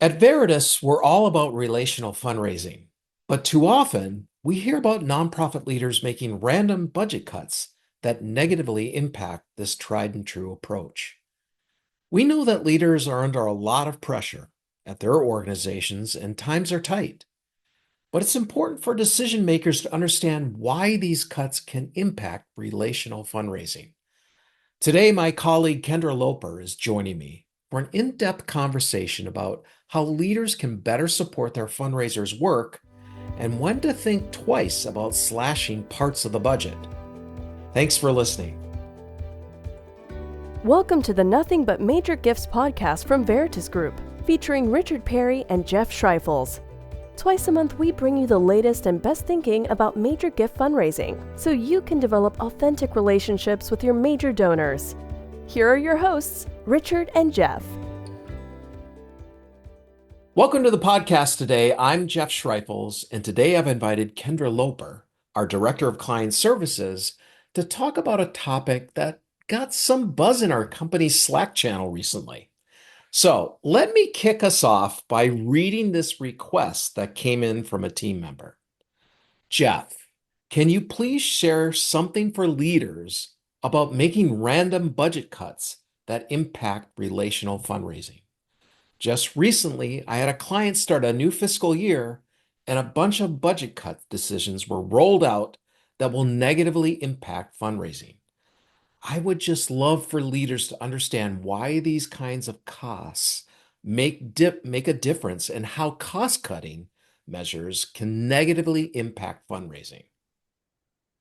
At Veritus, we're all about relational fundraising, but too often we hear about nonprofit leaders making random budget cuts that negatively impact this tried and true approach. We know that leaders are under a lot of pressure at their organizations and times are tight, but it's important for decision makers to understand why these cuts can impact relational fundraising. Today, my colleague Kendra Loper is joining me for an in-depth conversation about how leaders can better support their fundraisers' work and when to think twice about slashing parts of the budget. Thanks for listening. Welcome to the Nothing But Major Gifts podcast from Veritus Group, featuring Richard Perry and Jeff Schreifels. Twice a month, we bring you the latest and best thinking about major gift fundraising, so you can develop authentic relationships with your major donors. Here are your hosts, Richard and Jeff. Welcome to the podcast today. I'm Jeff Schreifels, and today I've invited Kendra Loper, our Director of Client Services, to talk about a topic that got some buzz in our company's Slack channel recently. So let me kick us off by reading this request that came in from a team member. Jeff, can you please share something for leaders about making random budget cuts that impact relational fundraising? Just recently, I had a client start a new fiscal year and a bunch of budget cut decisions were rolled out that will negatively impact fundraising. I would just love for leaders to understand why these kinds of costs make a difference and how cost-cutting measures can negatively impact fundraising.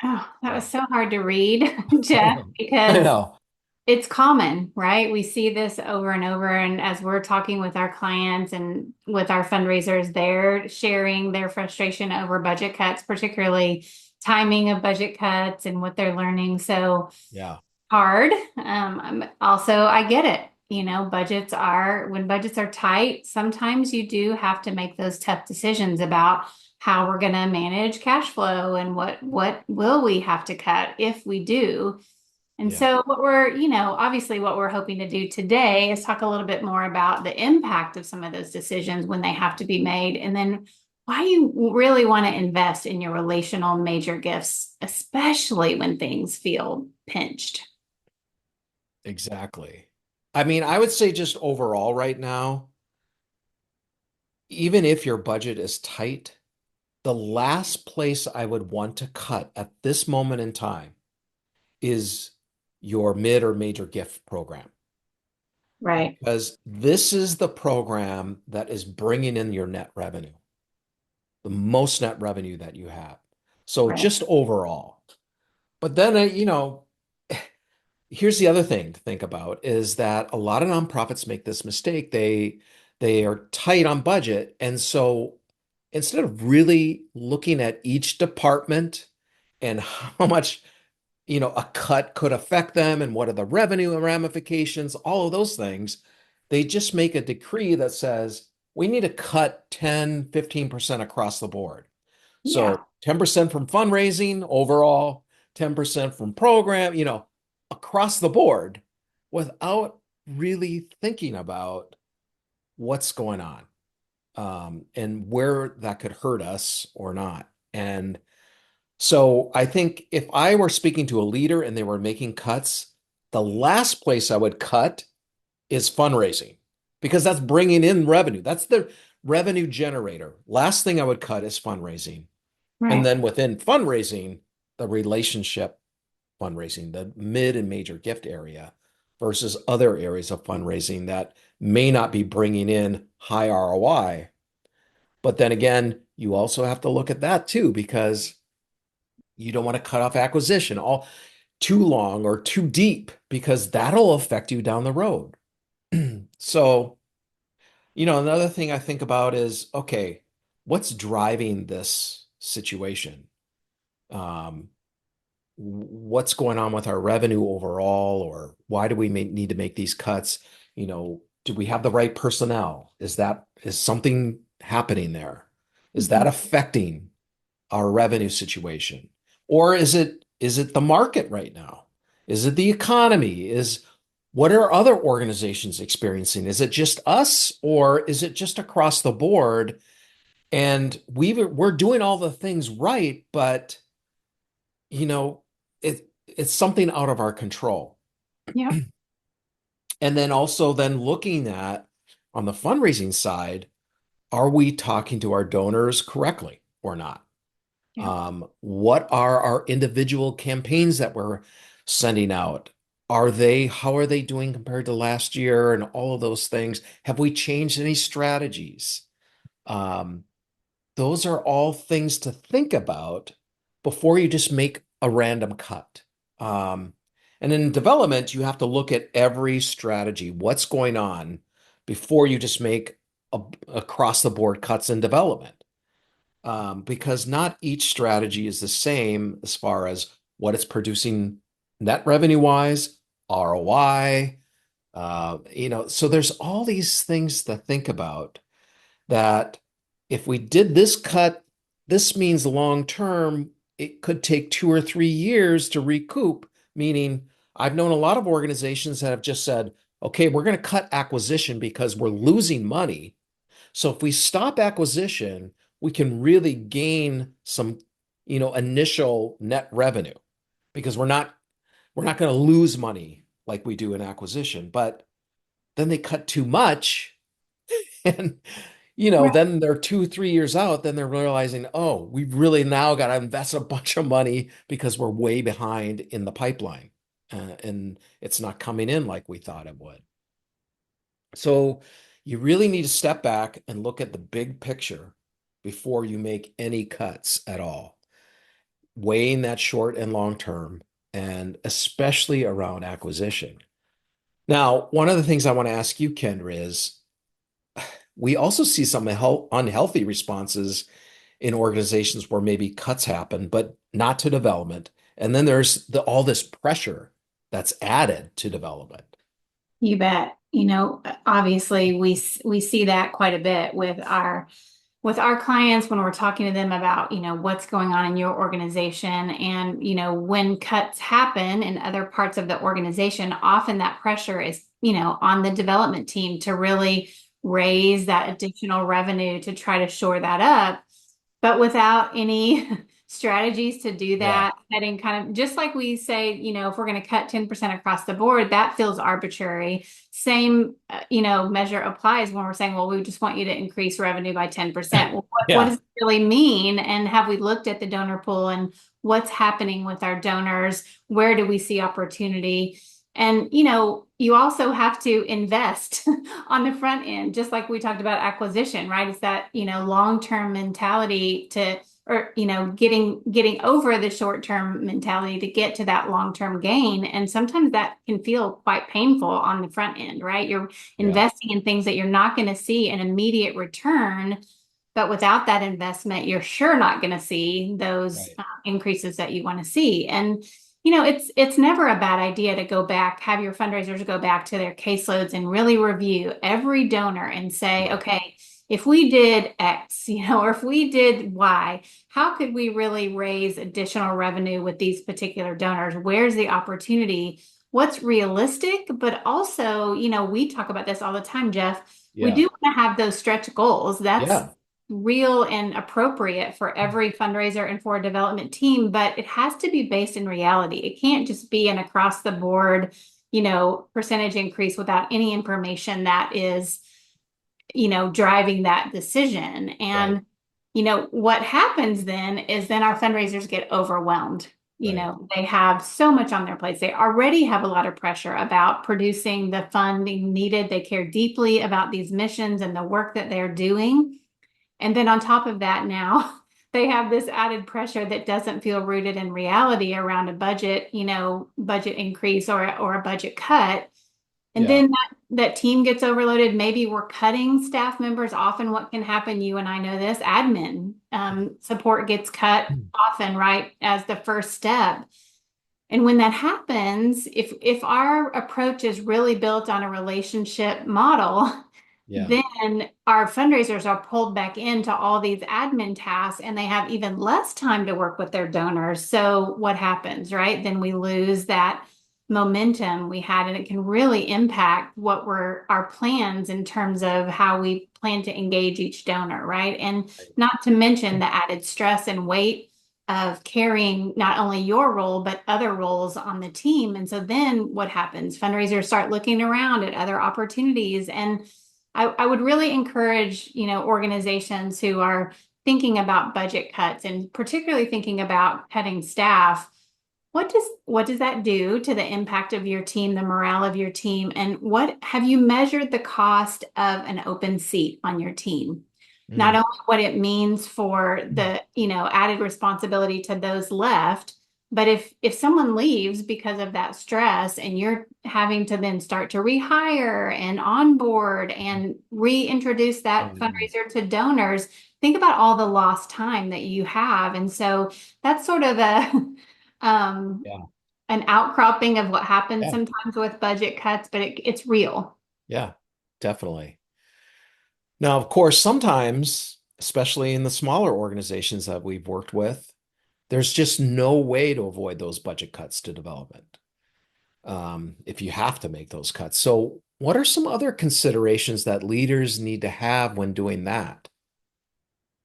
Oh, that was So, so hard to read, I Jeff, know. I because know. it's common, right? We see this over and over. And as we're talking with our clients and with our fundraisers, they're sharing their frustration over budget cuts, particularly timing of budget cuts and what they're learning. So Yeah. hard. I get it. When budgets are tight, sometimes you do have to make those tough decisions about how we're going to manage cash flow and what will we have to cut if we do. And Yeah. so obviously what we're hoping to do today is talk a little bit more about the impact of some of those decisions when they have to be made, and then why you really want to invest in your relational major gifts, especially when things feel pinched. Exactly. I mean, I would say just overall right now, even if your budget is tight, the last place I would want to cut at this moment in time is your mid or major gift program, Right. because this is the program that is bringing in your net revenue, the most net revenue that you have. So Right. just overall. But then, here's the other thing to think about is that a lot of nonprofits make this mistake. They are tight on budget, and so instead of really looking at each department and how much a cut could affect them and what are the revenue ramifications, all of those things, they just make a decree that says we need to cut 10, 15% across the board. Yeah. So 10% from fundraising overall, 10% from program, across the board without really thinking about what's going on, and where that could hurt us or not. And so I think if I were speaking to a leader and they were making cuts, the last place I would cut is fundraising because that's bringing in revenue. That's the revenue generator. Last thing I would cut is fundraising. And Right. then within fundraising, the relationship fundraising, the mid and major gift area versus other areas of fundraising that may not be bringing in high ROI. But then again, you also have to look at that too, because you don't want to cut off acquisition all too long or too deep because that'll affect you down the road. So, another thing I think about is, okay, what's driving this situation? Um, what's going on with our revenue overall, or why do we need to make these cuts? Do we have the right personnel? Is something happening there? Is that Mhm. affecting our revenue situation? Or is it the market right now? Is it the economy? What are other organizations experiencing? Is it just us or is it just across the board? And we're doing all the things right, but you know, it's something out of our control. Yep. And then also then looking at on the fundraising side, are we talking to our donors correctly or not? Yep. What are our individual campaigns that we're sending out? How are they doing compared to last year and all of those things? Have we changed any strategies? Um, those are all things to think about before you just make a random cut. Um, and in development, you have to look at every strategy, what's going on before you just make across the board cuts in development. Because not each strategy is the same as far as what it's producing net revenue wise, ROI, so there's all these things to think about that if we did this cut, this means long term, it could take 2 or 3 years to recoup, meaning I've known a lot of organizations that have just said, okay, we're going to cut acquisition because we're losing money. So if we stop acquisition, we can really gain some, initial net revenue because we're not going to lose money like we do in acquisition. But then they cut too much and Right. then they're 2, 3 years out, then they're realizing, oh, we've really now got to invest a bunch of money because we're way behind in the pipeline. And it's not coming in like we thought it would. So you really need to step back and look at the big picture before you make any cuts at all, weighing that short and long term, and especially around acquisition. Now, one of the things I want to ask you, Kendra, is we also see some unhealthy responses in organizations where maybe cuts happen, but not to development. And then there's all this pressure that's added to development. You bet. Obviously we see that quite a bit with our clients when we're talking to them about, what's going on in your organization and, when cuts happen in other parts of the organization, often that pressure is, on the development team to really raise that additional revenue to try to shore that up, but without any strategies to do Yeah, that, setting kind of just like we say, if we're going to cut 10% across the board, that feels arbitrary. Same, measure applies when we're saying, well, we just want you to increase revenue by 10%. Well, what yeah, does it really mean? And have we looked at the donor pool and what's happening with our donors? Where do we see opportunity? And, you also have to invest on the front end, just like we talked about acquisition, right? It's that, long-term mentality to, or, getting over the short-term mentality to get to that long-term gain. And sometimes that can feel quite painful on the front end, right? You're yeah, investing in things that you're not going to see an immediate return, but without that investment, you're sure not going to see those right. increases that you want to see. And it's never a bad idea to go back, have your fundraisers go back to their caseloads and really review every donor and say, Yeah, okay, if we did X, or if we did Y, how could we really raise additional revenue with these particular donors? Where's the opportunity? What's realistic? But also, we talk about this all the time, Jeff. We yeah, do want to have those stretch goals. That's yeah, real and appropriate for every fundraiser and for a development team, but it has to be based in reality. It can't just be an across the board, percentage increase without any information that is, driving that decision. right, And, what happens then is then our fundraisers get overwhelmed. right. They have so much on their plates. They already have a lot of pressure about producing the funding needed. They care deeply about these missions and the work that they're doing. And then on top of that, now they have this added pressure that doesn't feel rooted in reality around a budget, budget increase or a budget cut. And Yeah, then that team gets overloaded. Maybe we're cutting staff members. Often, what can happen, you and I know this, admin support gets cut often, right, as the first step. And when that happens, if our approach is really built on a relationship model, yeah, then our fundraisers are pulled back into all these admin tasks and they have even less time to work with their donors. So what happens, right? Then we lose that momentum we had, and it can really impact what were our plans in terms of how we plan to engage each donor, right? And not to mention the added stress and weight of carrying not only your role, but other roles on the team. And so then what happens? Fundraisers start looking around at other opportunities. And I would really encourage, organizations who are thinking about budget cuts and particularly thinking about cutting staff. What does that do to the impact of your team, the morale of your team, and what have you measured the cost of an open seat on your team? Not Mm. only what it means for the, added responsibility to those left, but if someone leaves because of that stress and you're having to then start to rehire and onboard and reintroduce that Mm. fundraiser to donors, think about all the lost time that you have. And so that's sort of a um, Yeah. an outcropping of what happens Yeah. sometimes with budget cuts, but it's real. Yeah. Definitely. Now, of course, sometimes, especially in the smaller organizations that we've worked with, there's just no way to avoid those budget cuts to development, if you have to make those cuts. So, what are some other considerations that leaders need to have when doing that?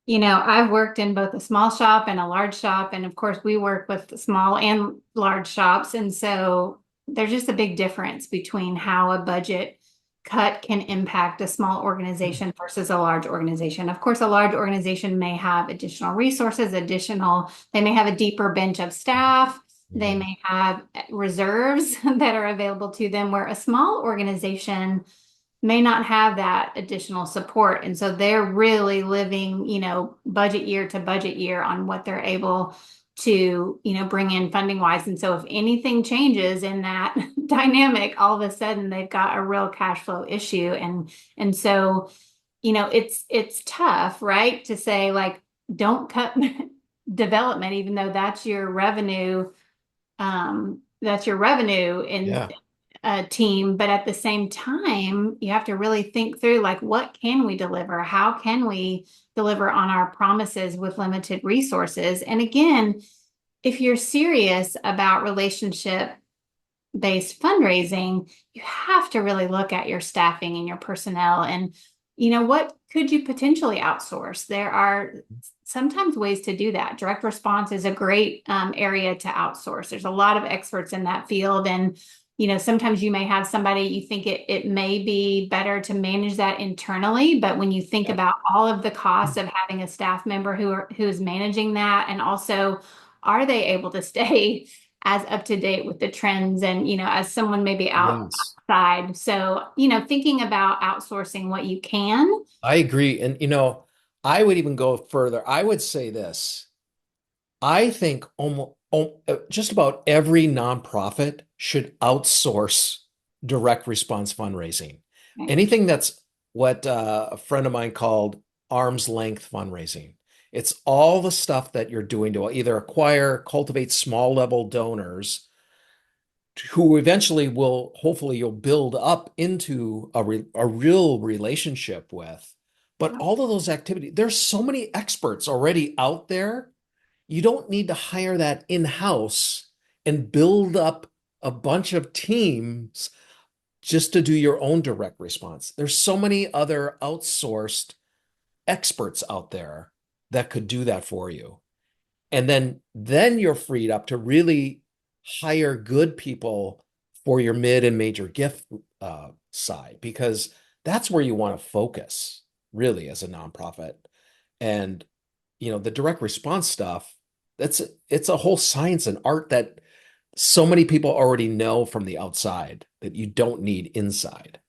I've worked in both a small shop and a large shop. And of course, we work with small and large shops. And so there's just a big difference between how a budget cut can impact a small organization versus a large organization. Of course, a large organization may have additional resources, they may have a deeper bench of staff. They Mhm. may have reserves that are available to them, where a small organization may not have that additional support. And so they're really living, budget year to budget year on what they're able to, bring in funding wise. And so if anything changes in that dynamic, all of a sudden they've got a real cash flow issue. And so, it's tough, right? To say like, don't cut development, even though that's your revenue in Yeah. a team. But at the same time, you have to really think through like, what can we deliver? How can we deliver on our promises with limited resources? And again, if you're serious about relationship based fundraising, you have to really look at your staffing and your personnel and what could you potentially outsource? There are sometimes ways to do that. Direct response is a great area to outsource. There's a lot of experts in that field, and sometimes you may have somebody you think it may be better to manage that internally, but when you think Yeah. about all of the costs of having a staff member who is managing that, and also are they able to stay as up to date with the trends, and as someone maybe Yes. outside. So thinking about outsourcing what you can. I agree. And, I would even go further. I would say this. I think almost just about every nonprofit should outsource direct response fundraising. Anything that's what a friend of mine called arm's length fundraising. It's all the stuff that you're doing to either acquire, cultivate small level donors who eventually will, hopefully, you'll build up into a real relationship with. But all of those activities, there's so many experts already out there. You don't need to hire that in-house and build up a bunch of teams just to do your own direct response. There's so many other outsourced experts out there that could do that for you. And then you're freed up to really hire good people for your mid and major gift side, because that's where you want to focus really as a nonprofit. And the direct response stuff, it's a whole science and art that so many people already know from the outside that you don't need inside.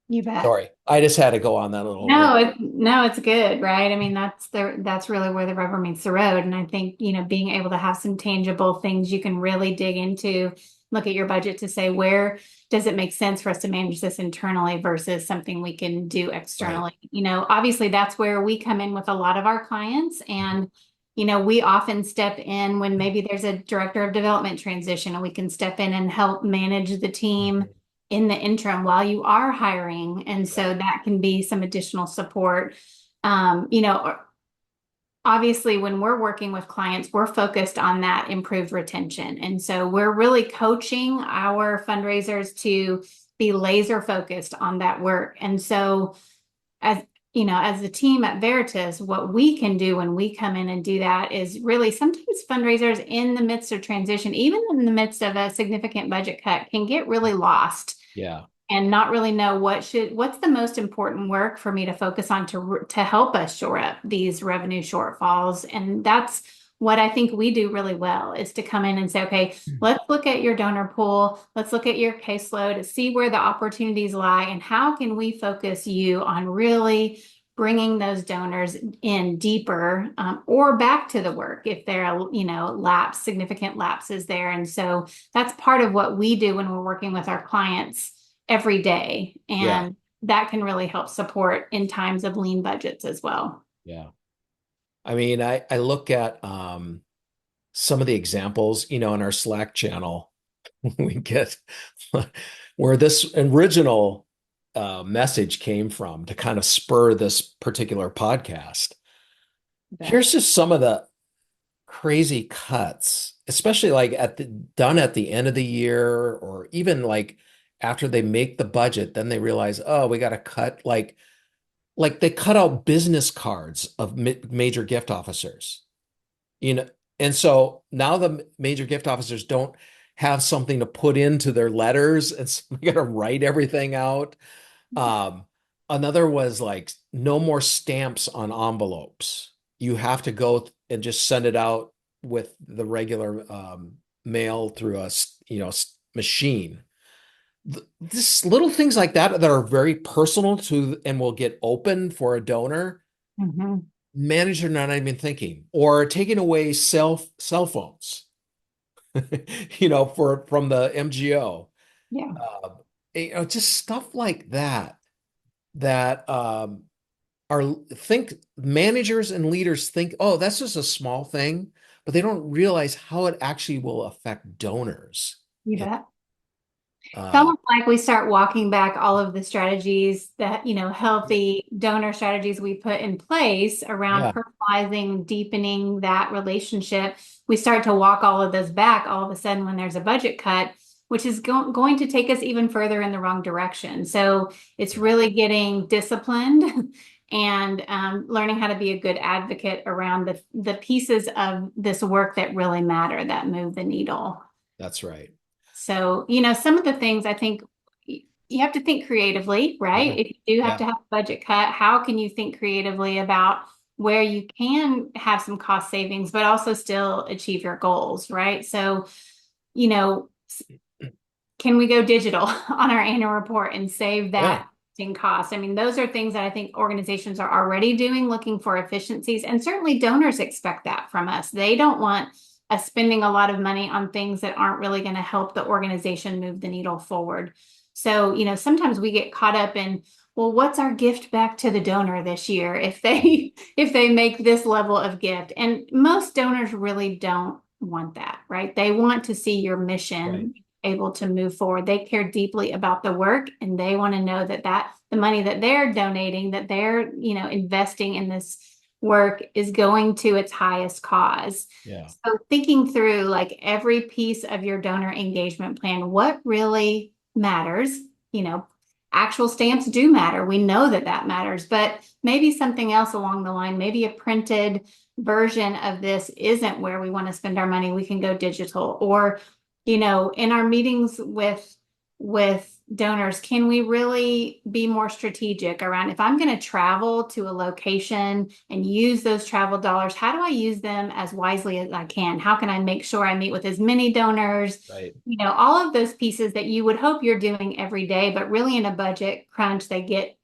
You bet. Sorry, I just had to go on that little rant. No, it's good, right? I mean, that's really where the rubber meets the road. And I think, being able to have some tangible things you can really dig into, look at your budget to say, where does it make sense for us to manage this internally versus something we can do Right. externally? Obviously that's where we come in with a lot of our clients. And, we often step in when maybe there's a director of development transition, and we can step in and help manage the team Mhm. in the interim while you are hiring. And so Right. that can be some additional support. obviously when we're working with clients, we're focused on that improved retention. And so we're really coaching our fundraisers to be laser focused on that work. And so as as the team at Veritus, what we can do when we come in and do that is really sometimes fundraisers in the midst of transition, even in the midst of a significant budget cut, can get really lost Yeah. and not really know what's the most important work for me to focus on to help us shore up these revenue shortfalls. And that's what I think we do really well, is to come in and say, okay, let's look at your donor pool, let's look at your caseload to see where the opportunities lie, and how can we focus you on really bringing those donors in deeper, or back to the work if there are significant lapses there. And so that's part of what we do when we're working with our clients every day. Yeah. And that can really help support in times of lean budgets as well. Yeah. I mean, I look at some of the examples, in our Slack channel, we get where this original message came from to kind of spur this particular podcast. But Here's just some of the crazy cuts, especially like done at the end of the year, or even like after they make the budget, then they realize, oh, we got to cut like they cut out business cards of major gift officers, you know, and so now the major gift officers don't have something to put into their letters, and so we got to write everything out. Um, Another was like no more stamps on envelopes. You have to go and just send it out with the regular mail through a machine. This little things like that that are very personal to and will get open for a donor. Mhm. Manager not even thinking, or taking away cell phones, for from the MGO. Yeah. Uh, just stuff like that that are think managers and leaders think, oh, that's just a small thing, but they don't realize how it actually will affect donors. You And bet. It's uh, almost like we start walking back all of the strategies that, healthy donor strategies we put in place around yeah, personalizing, deepening that relationship. We start to walk all of those back all of a sudden when there's a budget cut, which is going to take us even further in the wrong direction. So it's yeah, really getting disciplined and learning how to be a good advocate around the pieces of this work that really matter, that move the needle. that's right. So, some of the things I think you have to think creatively, Yeah, right? If you do have yeah, to have a budget cut, how can you think creatively about where you can have some cost savings, but also still achieve your goals, right? So, you know, can we go digital on our annual report and save yeah, that in cost? I mean, those are things that I think organizations are already doing, looking for efficiencies, and certainly donors expect that from us. They don't want us spending a lot of money on things that aren't really going to help the organization move the needle forward. So, sometimes we get caught up in, well, what's our gift back to the donor this year if they if they make this level of gift? And most donors really don't want that, right? They want to see your right. mission able to move forward. They care deeply about the work, and they want to know that the money that they're donating, that they're, investing in this work, is going to its highest cause. Yeah, So thinking through like every piece of your donor engagement plan, what really matters, you know, actual stamps do matter. We know that that matters, but maybe something else along the line, maybe a printed version of this isn't where we want to spend our money. We can go digital. Or in our meetings with donors, can we really be more strategic around, if I'm going to travel to a location and use those travel dollars, how do I use them as wisely as I can? How can I make sure I meet with as many donors? right. All of those pieces that you would hope you're doing every day, but really in a budget crunch, they get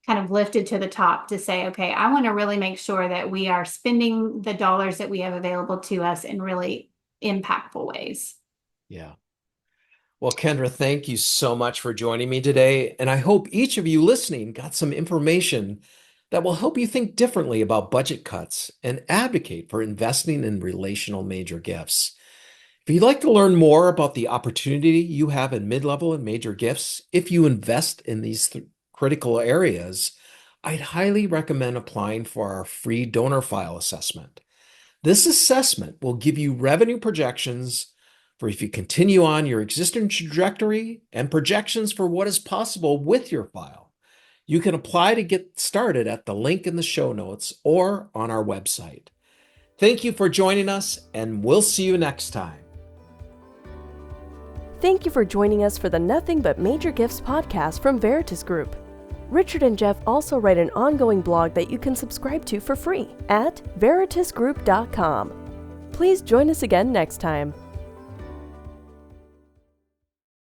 kind of lifted to the top to say, okay, I want to really make sure that we are spending the dollars that we have available to us in really impactful ways. Yeah. Well, Kendra, thank you so much for joining me today. And I hope each of you listening got some information that will help you think differently about budget cuts and advocate for investing in relational major gifts. If you'd like to learn more about the opportunity you have in mid-level and major gifts, if you invest in these critical areas, I'd highly recommend applying for our free donor file assessment. This assessment will give you revenue projections for if you continue on your existing trajectory and projections for what is possible with your file. You can apply to get started at the link in the show notes or on our website. Thank you for joining us, and we'll see you next time. Thank you for joining us for the Nothing But Major Gifts podcast from Veritus Group. Richard and Jeff also write an ongoing blog that you can subscribe to for free at veritusgroup.com. Please join us again next time.